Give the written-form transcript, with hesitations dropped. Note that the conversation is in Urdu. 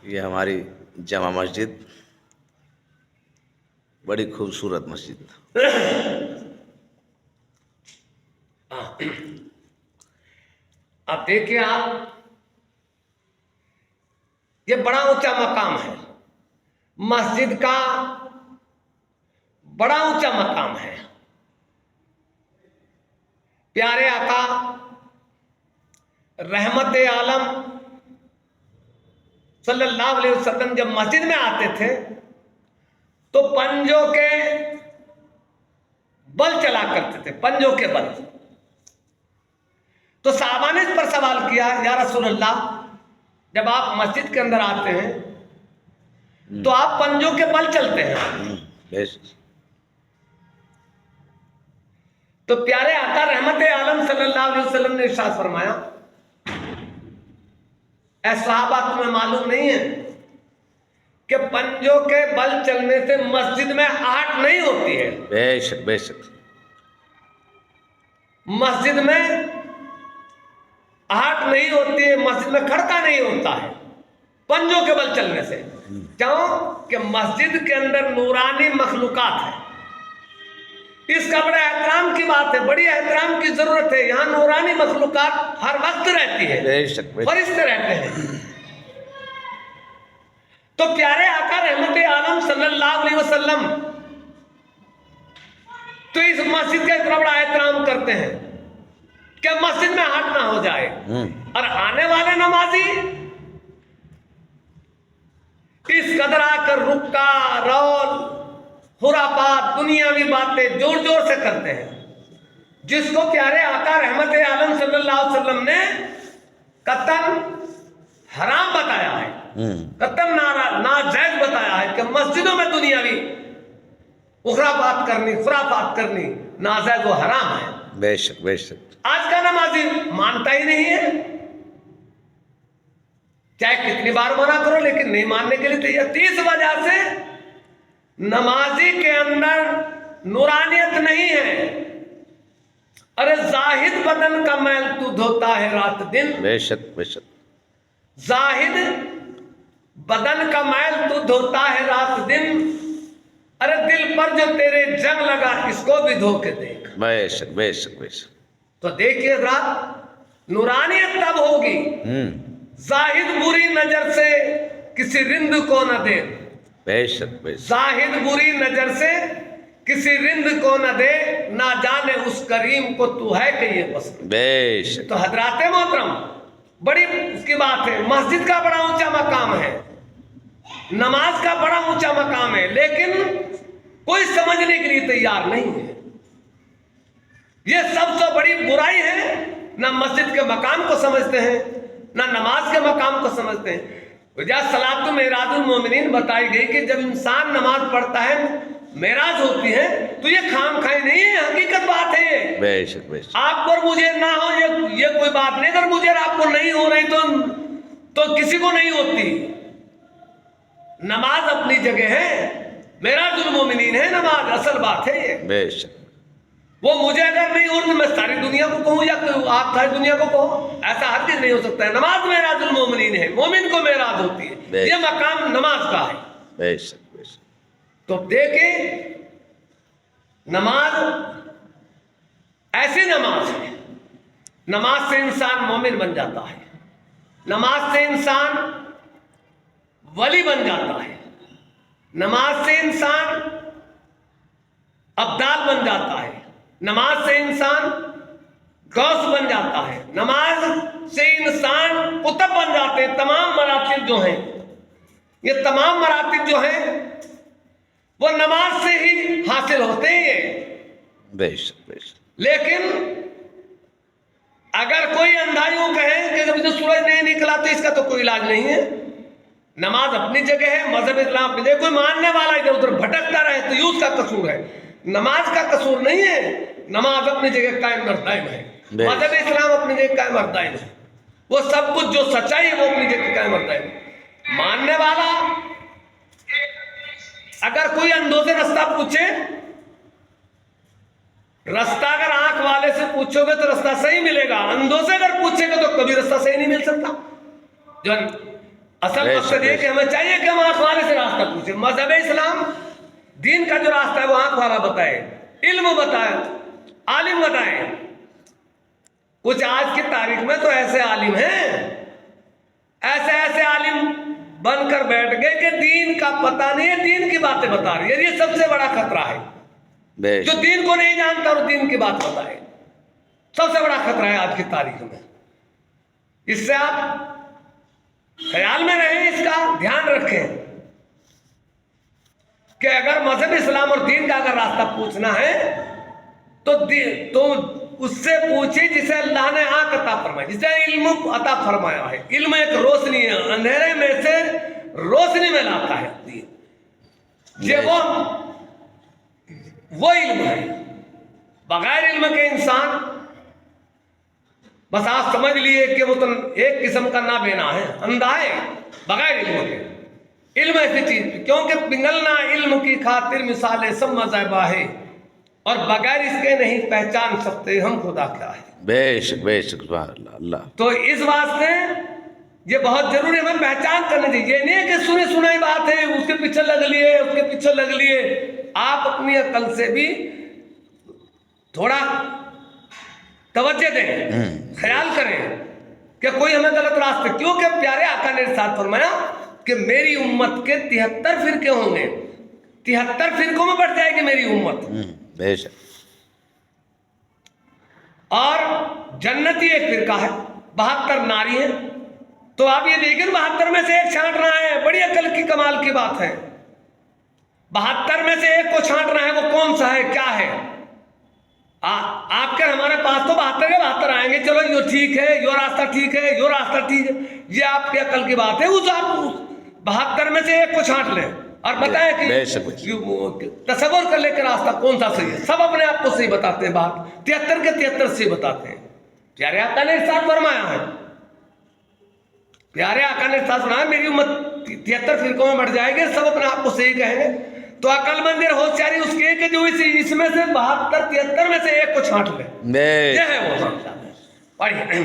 یہ ہماری جامع مسجد بڑی خوبصورت مسجد. اب دیکھیں آپ، یہ بڑا اونچا مقام ہے، مسجد کا بڑا اونچا مقام ہے. پیارے آقا رحمت عالم صلی اللہ علیہ وسلم جب مسجد میں آتے تھے تو پنجوں کے بل چلا کرتے تھے، پنجوں کے بل. تو صحابہ نے اس پر سوال کیا، یا رسول اللہ جب آپ مسجد کے اندر آتے ہیں تو آپ پنجوں کے بل چلتے ہیں. تو پیارے آقا رحمت عالم صلی اللہ علیہ وسلم نے ارشاد فرمایا، اے صحابہ تمہیں معلوم نہیں ہے کہ پنجوں کے بل چلنے سے مسجد میں آہٹ نہیں ہوتی ہے. بے شک بے شک. مسجد میں آہٹ نہیں ہوتی ہے، مسجد میں کھڑکا نہیں ہوتا ہے پنجوں کے بل چلنے سے. کیوں کہ مسجد کے اندر نورانی مخلوقات ہیں. اس کا بڑا احترام کی بات ہے، بڑی احترام کی ضرورت ہے. یہاں نورانی مخلوقات ہر وقت رہتی ہے، بے شک بے شک. فرشتے رہتے ہیں. تو پیارے آقا رحمت عالم صلی اللہ علیہ وسلم تو اس مسجد کا اتنا بڑا احترام کرتے ہیں کہ مسجد میں ہٹ نہ ہو جائے. اور آنے والے نمازی اس قدر آ کر رکا رول خرافات دنیاوی باتیں زور زور سے کرتے ہیں، جس کو پیارے آقا رحمت عالم صلی اللہ علیہ وسلم نے قطعاً حرام بتایا ہے، قطعاً ناجائز بتایا ہے کہ مسجدوں میں دنیاوی خرافات کرنی ناجائز و حرام ہے. بے شک بے شک. آج کا نمازی مانتا ہی نہیں ہے، چاہے کتنی بار منع کرو لیکن نہیں ماننے کے لیے تیار. اس وجہ سے نمازی کے اندر نورانیت نہیں ہے. ارے زاہد بدن کا میل تو دھوتا ہے رات دن. بے شک بے شک. زاہد بدن کا میل تو دھوتا ہے رات دن. ارے دل پر جو تیرے جنگ لگا اس کو بھی دھو کے دیکھ. بے شک بے شک بے شک. تو دیکھیے رات نورانیت تب ہوگی زاہد بری نظر سے کسی رند کو نہ دے. بے شک بے شک. زاہد بری نظر سے کسی رند کو نہ دے، نہ جانے اس کریم کو تو ہے کہ یہ پسند. بے شک. تو حضرات محترم بڑی اس کی بات ہے، مسجد کا بڑا اونچا مقام ہے، نماز کا بڑا اونچا مقام ہے، لیکن کوئی سمجھنے کے لیے تیار نہیں ہے. یہ سب سے بڑی برائی ہے، نہ مسجد کے مقام کو سمجھتے ہیں نہ نماز کے مقام کو سمجھتے ہیں. وجہ صلاۃ معراج المومنین بتائی گئی کہ جب انسان نماز پڑھتا ہے معراج ہوتی ہے تو یہ خام خائی نہیں ہے، حقیقت بات ہے. یہ بے شک بے شک. آپ کو مجھے نہ ہو یہ کوئی بات نہیں، اگر مجھے آپ کو نہیں ہو رہی تو کسی کو نہیں ہوتی. نماز اپنی جگہ ہے، معراج المومنین ہے نماز، اصل بات ہے یہ. بے شک. وہ مجھے اگر نہیں ہو تو میں ساری دنیا کو کہوں یا آپ ساری دنیا کو کہو، ایسا ہرگز نہیں ہو سکتا ہے. نماز معراج المومنین ہے، مومن کو معراج ہوتی ہے، یہ مقام نماز کا ہے. بے شک بے شک. تو دیکھیں نماز ایسی نماز ہے، نماز سے انسان مومن بن جاتا ہے، نماز سے انسان ولی بن جاتا ہے، نماز سے انسان ابدال بن جاتا ہے، نماز سے انسان غوث بن جاتا ہے، نماز سے انسان قطب بن جاتے ہیں. تمام مراتب جو ہیں، یہ تمام مراتب جو ہیں وہ نماز سے ہی حاصل ہوتے ہیں. بے شک بے شک. لیکن اگر کوئی اندھا یوں کہے کہ جب سورج نہیں نکلا تو اس کا تو کوئی علاج نہیں ہے. نماز اپنی جگہ ہے، مذہب اسلام اپنی جگہ. کوئی ماننے والا ادھر ادھر بھٹکتا رہے تو یہ اس کا قصور ہے، نماز کا قصور نہیں ہے. نماز اپنی جگہ قائم اور دائم ہے، مذہب اسلام اپنی جگہ قائم اور دائم ہے. وہ سب کچھ جو سچائی ہے وہ اپنی جگہ قائم اور دائم ہے. ماننے والا اگر کوئی اندھوں سے رستہ پوچھے، رستہ اگر آنکھ والے سے پوچھو گے تو رستہ صحیح ملے گا، اندھوں سے اگر پوچھے گا تو کبھی رستہ صحیح نہیں مل سکتا. جو اصل مقصد یہ کہ ہمیں چاہیے کہ ہم آنکھ والے سے راستہ پوچھیں. مذہب اسلام دین کا جو راستہ ہے وہ آنکھ والا بتائے, علم بتائے, عالم بتائے. کچھ آج کی تاریخ میں تو ایسے عالم ہیں, ایسے عالم بن کر بیٹھ گئے کہ دین کا پتہ نہیں ہے, دین کی باتیں بتا رہی ہے. یہ سب سے بڑا خطرہ ہے. بے جو شک دین کو نہیں جانتا اور دین کی بات بتائے, سب سے بڑا خطرہ ہے آج کی تاریخ میں. اس سے آپ خیال میں رہیں, اس کا دھیان رکھیں کہ اگر مذہب اسلام اور دین کا اگر راستہ پوچھنا ہے تو اس سے پوچھیں جسے اللہ نے آنکھ عطا فرمائی, جسے علم عطا فرمایا ہے. علم ایک روشنی ہے, اندھیرے میں سے روشنی میں لاتا ہے دین. یہ وہ علم ہے. بغیر علم کے انسان بس آپ سمجھ لیے کہ وہ تو ایک قسم کا نابینا ہے, اندھا ہے بغیر علم کے. علم ایسی چیز, کیونکہ پنگلنا علم کی خاطر مثالیں سب مذہبہ ہے, اور بغیر اس کے نہیں پہچان سکتے ہم خدا کیا ہے. بے شک سبحان اللہ اللہ. تو اس واسطے یہ بہت ضروری ہے, ہمیں پہچان کرنا چاہیے. یہ نہیں ہے کہ سنی سنائی بات ہے, اس کے پیچھے لگ لیے, اس کے پیچھے لگ لیے. آپ اپنی عقل سے بھی تھوڑا توجہ دیں, خیال کریں کہ کوئی ہمیں غلط راستے, کیونکہ پیارے آقا نے ارشاد فرمایا کہ میری امت کے 73 فرقے ہوں گے, 73 فرقوں میں بٹ جائے گی میری امت. بے شک. اور جنتی ایک فرقہ ہے, 72 ناری ہیں. تو آپ یہ دیکھیں 72 میں سے ایک چھانٹنا ہے, بڑی عقل کی کمال کی بات ہے. 72 میں سے ایک کو چھانٹنا ہے, وہ کون سا ہے, کیا ہے. آپ کے ہمارے پاس تو 72 کے 72 آئیں گے, چلو یہ ٹھیک ہے, یہ راستہ ٹھیک ہے, یہ راستہ ٹھیک ہے. یہ آپ کی عقل کی بات ہے. اس آپ 72 میں سے ایک کو چھانٹ لیں اور بتائیں کہ تصور کر لے کہ راستہ کون سا صحیح ہے. سب اپنے آپ کو صحیح بتاتے ہیں, بات 73 کے 73 صحیح بتاتے ہیں. پیارے آقا نے ارشاد فرمایا ہے, پیارے آقا نے ارشاد فرمایا میری امت 73 فرقوں میں بٹ جائے گی, سب اپنے آپ کو صحیح کہیں گے. تو عقل مند ہوشیاری اس کی ہے کہ جو اس میں سے 72 73 میں سے ایک کو چھانٹ لے. یہ ہے وہ. پڑھیے.